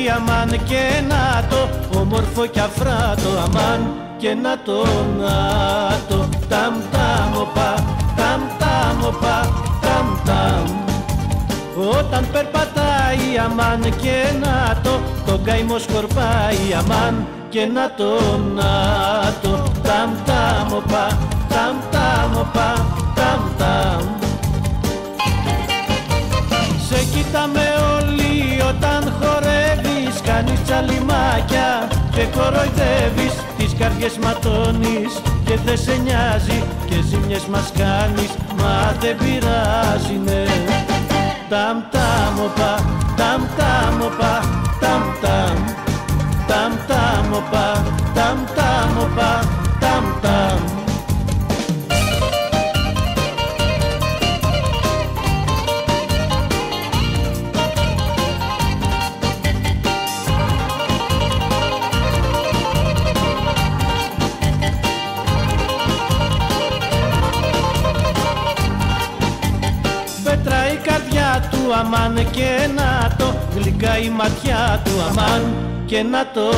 αμάν και να το, όμορφο κι αφράτο, αμάν και να το, ταμ ταμ οπα, ταμ ταμ οπα, ταμ ταμ. Όταν περπατάει αμάν και να το, τον καημό σκορπάει αμάν και να το, ταμ ταμ οπα, ταμ ταμ οπα, ταμ ταμ. Σε κοιτάμε όλοι όταν χορεύεις, κάνεις τσαλιμάκια και κοροϊδεύεις, τις καρδιές ματώνεις και δεν σε νοιάζει και ζημιές μας κάνεις, μα δεν πειράζει, ναι. Ταμ ταμ οπα, ταμ ταμ οπα, ταμ ταμ, ταμ ταμ οπα, ταμ ταμ οπα, ταμ ταμ. Πέτρα η καρδιά του αμάν και να το, γλυκά η ματιά του αμάν και να το,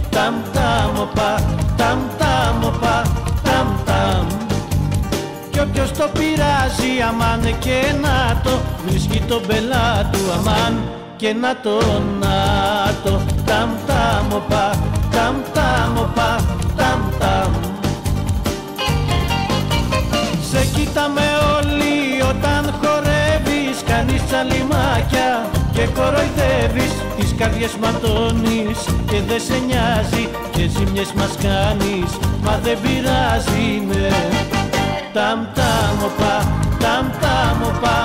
ταμ ταμ οπα, ταμ ταμ οπα, ταμ ταμ. Κι όποιος το πειράζει αμάν και να το, βρίσκει τον πελά του αμάν και να το, ταμ ταμ οπα, ταμ ταμ οπα, ταμ ταμ. Σε κοιτάμε όλοι όταν χορεύεις, κάνεις τσαλιμάκια και κοροϊδεύεις, τις καρδιές ματώνεις και δεν σε νοιάζει και ζημιές μας κάνεις, μα δεν πειράζει, ναι. Ταμ ταμ οπα, ταμ ταμ οπα,